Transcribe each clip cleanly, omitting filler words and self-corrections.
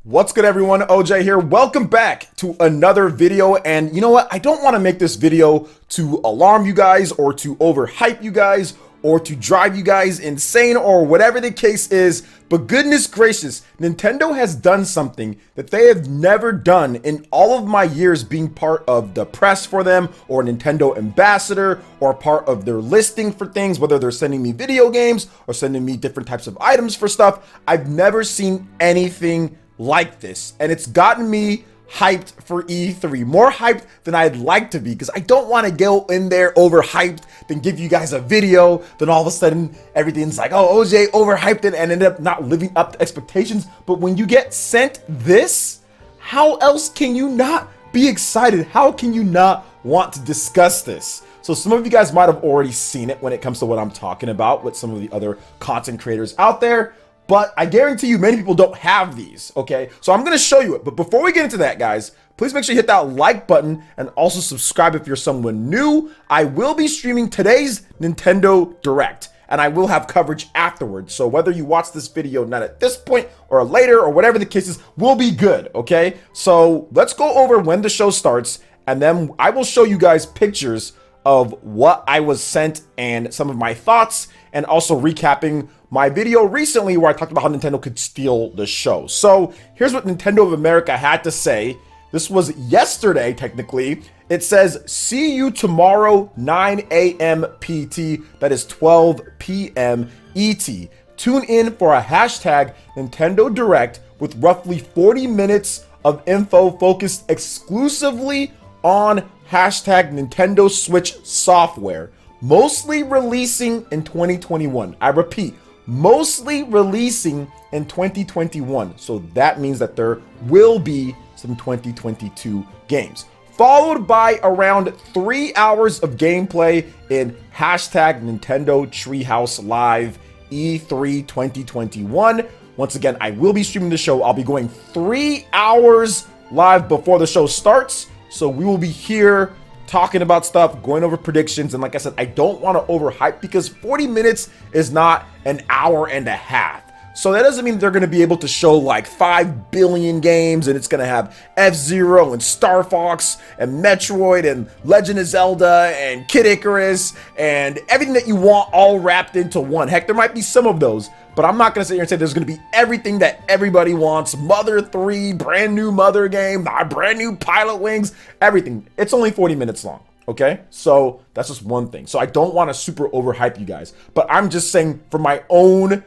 What's good, everyone? OJ here. Welcome back to another video. And you know what? I don't want to make this video to alarm you guys or to overhype you guys or to drive you guys insane or whatever the case is. But goodness gracious, Nintendo has done something that they have never done in all of my years being part of the press for them or Nintendo ambassador or part of their listing for things, whether they're sending me video games or sending me different types of items for stuff. I've never seen anything like this, and it's gotten me hyped for E3, more hyped than I'd like to be, because I don't want to go in there overhyped, then give you guys a video, then all of a sudden everything's like, oh, OJ overhyped it and ended up not living up to expectations. But when you get sent this, how else can you not be excited? How can you not want to discuss this? So some of you guys might have already seen it when it comes to what I'm talking about with some of the other content creators out there. But I guarantee you many people don't have these, okay? So I'm gonna show you it. But before we get into that, guys, please make sure you hit that like button and also subscribe if you're someone new. I will be streaming today's Nintendo Direct, and I will have coverage afterwards. So whether you watch this video not at this point or later or whatever the case is, will be good, okay? So let's go over when the show starts, and then I will show you guys pictures of what I was sent and some of my thoughts, and also recapping my video recently where I talked about how Nintendo could steal the show. So here's what Nintendo of America had to say. This was yesterday, technically. It says, see you tomorrow, 9 a.m. PT. That is 12 p.m. ET. Tune in for a hashtag Nintendo Direct with roughly 40 minutes of info focused exclusively on hashtag Nintendo Switch software. Mostly releasing in 2021. I repeat, mostly releasing in 2021. So that means that there will be some 2022 games. Followed by around 3 hours of gameplay in hashtag Nintendo Treehouse Live E3 2021. Once again, I will be streaming the show. I'll be going 3 hours live before the show starts. So we will be here talking about stuff, going over predictions, and like I said, I don't want to overhype because 40 minutes is not an hour and a half. So that doesn't mean they're going to be able to show like 5 billion games and it's going to have F-Zero and Star Fox and Metroid and Legend of Zelda and Kid Icarus and everything that you want all wrapped into one. Heck, there might be some of those, but I'm not going to sit here and say there's going to be everything that everybody wants. Mother 3, brand new Mother game, brand new Pilot Wings, everything. It's only 40 minutes long, okay? So that's just one thing. So I don't want to super overhype you guys, but I'm just saying for my own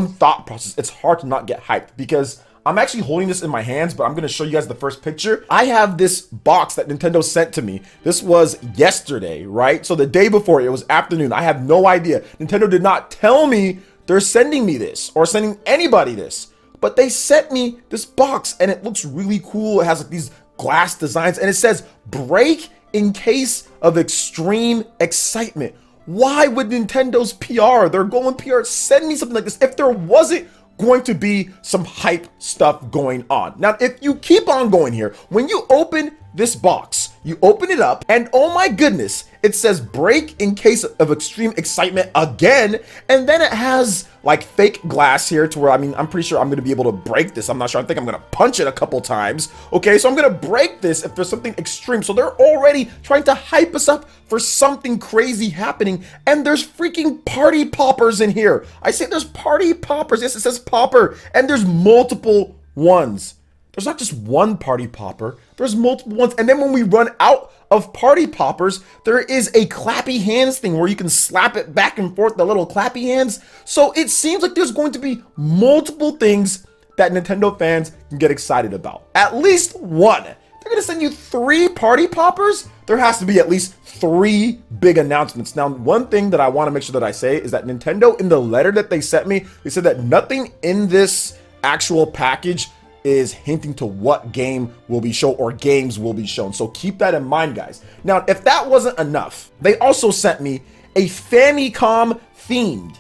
thought process, it's hard to not get hyped because I'm actually holding this in my hands, but I'm going to show you guys the first picture. I have this box that Nintendo sent to me. This was yesterday, right? So the day before, it was afternoon. I have no idea. Nintendo did not tell me they're sending me this or sending anybody this, but they sent me this box and it looks really cool. It has like these glass designs and it says break in case of extreme excitement. Why would Nintendo's PR, their golden PR, send me something like this if there wasn't going to be some hype stuff going on? Now, if you keep on going here, when you open this box, you open it up and oh my goodness, it says break in case of extreme excitement again. And then it has like fake glass here to where, I'm pretty sure I'm going to be able to break this. I'm not sure. I think I'm going to punch it a couple times. Okay, so I'm going to break this if there's something extreme. So they're already trying to hype us up for something crazy happening. And there's freaking party poppers in here. I say there's party poppers. Yes, it says popper. And there's multiple ones. There's not just one party popper, there's multiple ones. And then when we run out of party poppers, there is a clappy hands thing where you can slap it back and forth, the little clappy hands. So it seems like there's going to be multiple things that Nintendo fans can get excited about. At least one. They're gonna send you 3 party poppers. There has to be at least 3 big announcements. Now, one thing that I wanna make sure that I say is that Nintendo, in the letter that they sent me, they said that nothing in this actual package is hinting to what game will be shown or games will be shown. So keep that in mind, guys. Now, if that wasn't enough, they also sent me a Famicom themed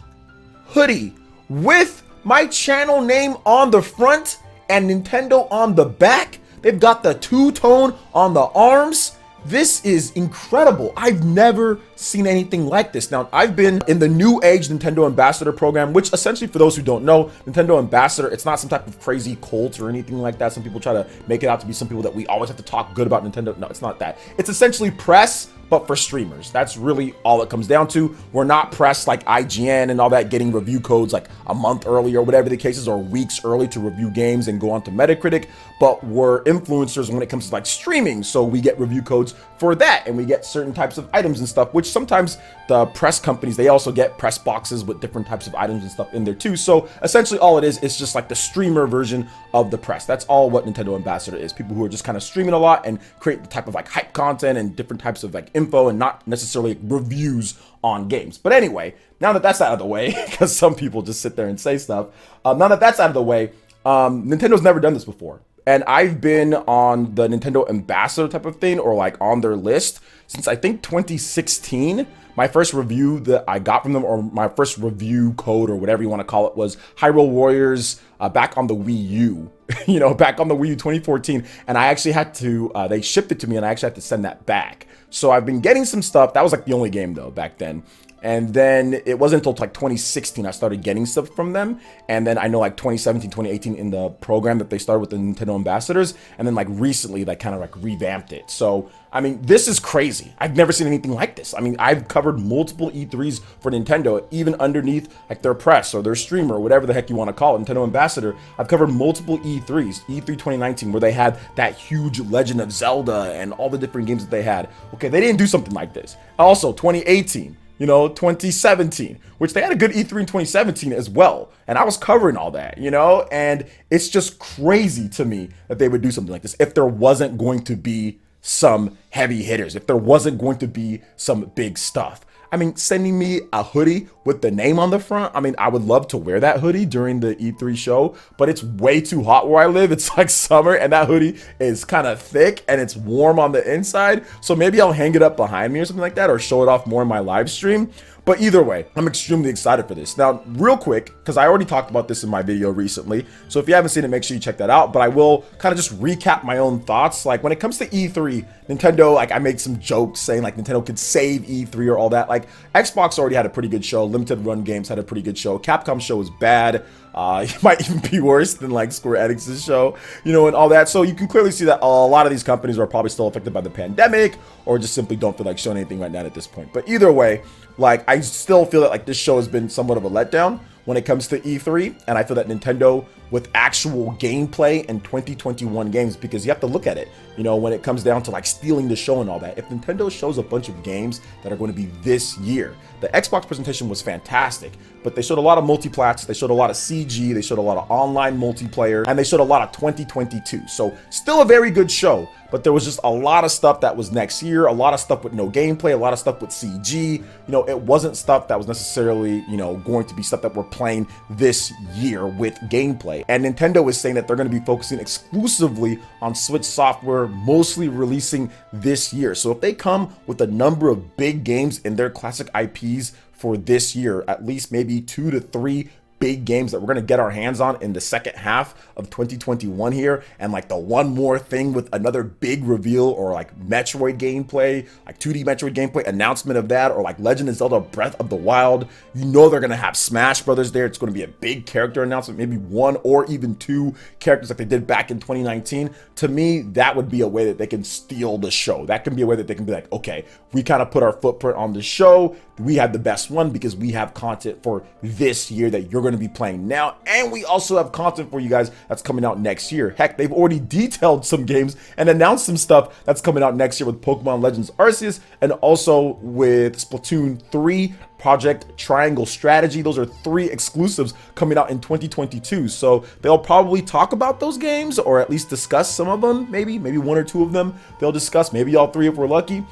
hoodie with my channel name on the front and Nintendo on the back. They've got the two-tone on the arms. This is incredible. I've never seen anything like this. Now, I've been in the new age Nintendo Ambassador program, which essentially, for those who don't know, Nintendo Ambassador, it's not some type of crazy cult or anything like that. Some people try to make it out to be some people that we always have to talk good about Nintendo. No, it's not that. It's essentially press, but for streamers. That's really all it comes down to. We're not press like IGN and all that, getting review codes like a month early or whatever the case is, or weeks early to review games and go on to Metacritic, but we're influencers when it comes to like streaming. So we get review codes for that, and we get certain types of items and stuff, which sometimes the press companies, they also get press boxes with different types of items and stuff in there too. So essentially all it is just like the streamer version of the press. That's all what Nintendo Ambassador is. People who are just kind of streaming a lot and create the type of like hype content and different types of like info and not necessarily reviews on games. But anyway, now that that's out of the way, because some people just sit there and say stuff, now that that's out of the way, Nintendo's never done this before. And I've been on the Nintendo Ambassador type of thing, or like on their list, since I think 2016. My first review that I got from them, or my first review code, or whatever you want to call it, was Hyrule Warriors back on the Wii U. You know, back on the Wii U 2014. And I actually had to, they shipped it to me and I actually had to send that back. So I've been getting some stuff. That was like the only game though back then. And then it wasn't until like 2016 I started getting stuff from them. And then I know like 2017, 2018 in the program that they started with the Nintendo Ambassadors. And then like recently they kind of like revamped it. So, I mean, this is crazy. I've never seen anything like this. I mean, I've covered multiple E3s for Nintendo, even underneath like their press or their streamer, or whatever the heck you want to call it, Nintendo Ambassador. I've covered multiple E3s, E3 2019, where they had that huge Legend of Zelda and all the different games that they had. Okay, they didn't do something like this. Also, 2018. You know, 2017, which they had a good E3 in 2017 as well. And I was covering all that, you know, and it's just crazy to me that they would do something like this if there wasn't going to be some heavy hitters, if there wasn't going to be some big stuff. I mean, sending me a hoodie with the name on the front. I mean, I would love to wear that hoodie during the E3 show, but it's way too hot where I live. It's like summer and that hoodie is kind of thick and it's warm on the inside. So maybe I'll hang it up behind me or something like that, or show it off more in my live stream. But either way, I'm extremely excited for this. Now, real quick, because I already talked about this in my video recently, so if you haven't seen it, make sure you check that out. But I will kind of just recap my own thoughts. Like when it comes to E3, Nintendo, like I made some jokes saying like Nintendo could save E3 or all that. Like Xbox already had a pretty good show. Limited Run Games had a pretty good show. Capcom's show was bad. It might even be worse than like Square Enix's show, you know, and all that. So you can clearly see that a lot of these companies are probably still affected by the pandemic, or just simply don't feel like showing anything right now at this point. But either way, like I still feel that like this show has been somewhat of a letdown when it comes to E3, and I feel that Nintendo with actual gameplay in 2021 games, because you have to look at it, you know, when it comes down to like stealing the show and all that. If Nintendo shows a bunch of games that are going to be this year, the Xbox presentation was fantastic, but they showed a lot of multiplats, they showed a lot of CG, they showed a lot of online multiplayer, and they showed a lot of 2022. So still a very good show, but there was just a lot of stuff that was next year, a lot of stuff with no gameplay, a lot of stuff with CG. You know, it wasn't stuff that was necessarily, you know, going to be stuff that we're playing this year with gameplay. And Nintendo is saying that they're going to be focusing exclusively on Switch software, mostly releasing this year. So if they come with a number of big games in their classic IPs for this year, at least maybe 2 to 3 big games that we're going to get our hands on in the second half of 2021 here, and like the one more thing with another big reveal, or like Metroid gameplay, like 2D Metroid gameplay announcement of that, or like Legend of Zelda Breath of the Wild, you know they're going to have Smash Brothers there. It's going to be a big character announcement, maybe 1 or even 2 characters like they did back in 2019. To me, that would be a way that they can steal the show. That can be a way that they can be like, okay, we kind of put our footprint on the show. We have the best one because we have content for this year that you're going to be playing now, and we also have content for you guys that's coming out next year. Heck, they've already detailed some games and announced some stuff that's coming out next year with Pokemon Legends Arceus, and also with Splatoon 3 Project Triangle Strategy. Those are 3 exclusives coming out in 2022. So they'll probably talk about those games, or at least discuss some of them, maybe 1 or 2 of them they'll discuss, maybe all 3 if we're lucky,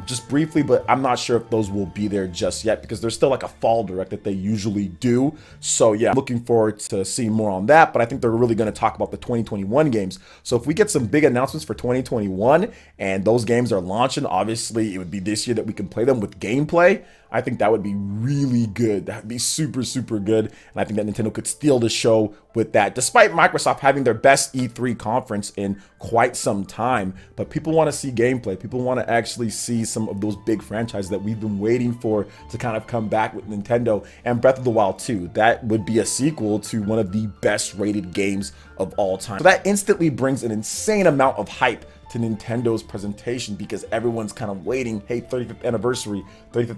just briefly. But I'm not sure if those will be there just yet, because there's still like a fall direct that they usually do. So yeah, looking forward to seeing more on that. But I think they're really going to talk about the 2021 games. So if we get some big announcements for 2021 and those games are launching, obviously it would be this year that we can play them with gameplay. I think that would be really good. That would be super, super good. And I think that Nintendo could steal the show with that, despite Microsoft having their best E3 conference in quite some time. But people want to see gameplay. People want to actually see some of those big franchises that we've been waiting for to kind of come back with Nintendo. And Breath of the Wild 2, that would be a sequel to one of the best rated games of all time. So that instantly brings an insane amount of hype to Nintendo's presentation, because everyone's kind of waiting. Hey, 35th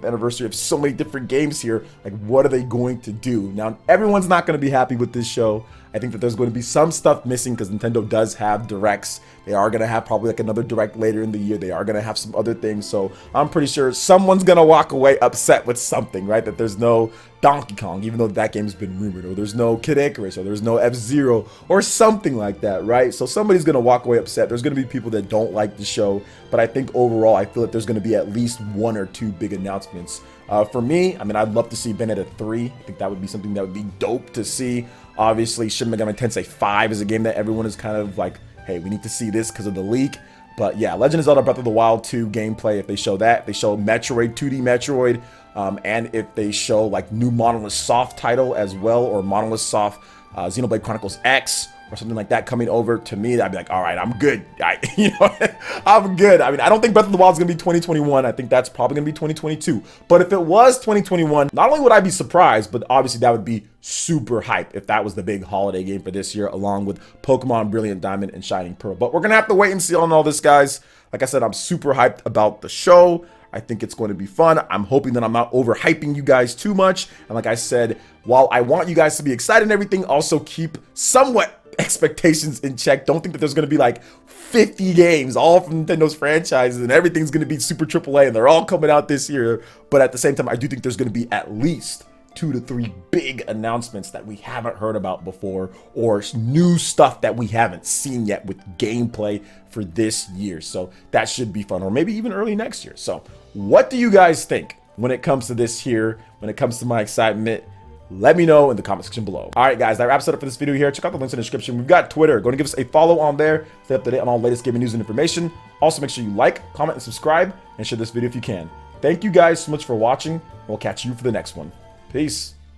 anniversary of so many different games here. Like, what are they going to do? Now, everyone's not going to be happy with this show. I think that there's going to be some stuff missing, because Nintendo does have directs. They are going to have probably like another direct later in the year. They are going to have some other things. So I'm pretty sure someone's going to walk away upset with something, right? That there's no Donkey Kong, even though that game's been rumored, or there's no Kid Icarus, or there's no F-Zero, or something like that, right? So somebody's going to walk away upset. There's going to be people that don't like the show, but I think overall, I feel like there's going to be at least 1 or 2 big announcements. For me, I mean, I'd love to see Bayonetta 3. I think that would be something that would be dope to see. Obviously, Shin Megami Tensei 5 is a game that everyone is kind of like, hey, we need to see this because of the leak. But yeah, Legend of Zelda Breath of the Wild 2 gameplay, if they show that, if they show Metroid, 2D Metroid, and if they show like new Monolith Soft title as well, or Monolith Soft Xenoblade Chronicles X, or something like that coming over, to me, I'd be like, all right, I'm good. I'm good. I mean, I don't think Breath of the Wild is going to be 2021. I think that's probably going to be 2022. But if it was 2021, not only would I be surprised, but obviously that would be super hype if that was the big holiday game for this year, along with Pokemon Brilliant Diamond and Shining Pearl. But we're going to have to wait and see on all this, guys. Like I said, I'm super hyped about the show. I think it's going to be fun. I'm hoping that I'm not overhyping you guys too much. And like I said, while I want you guys to be excited and everything, also keep somewhat expectations in check. Don't think that there's going to be like 50 games all from Nintendo's franchises and everything's going to be super AAA and they're all coming out this year. But at the same time, I do think there's going to be at least 2 to 3 big announcements that we haven't heard about before, or new stuff that we haven't seen yet with gameplay for this year. So that should be fun, or maybe even early next year. So what do you guys think when it comes to this here, when it comes to my excitement? Let me know in the comment section below. All right, guys, that wraps it up for this video here. Check out the links in the description. We've got Twitter. Go and give us a follow on there. Stay up to date on all the latest gaming news and information. Also, make sure you like, comment, and subscribe, and share this video if you can. Thank you guys so much for watching. We'll catch you for the next one. Peace.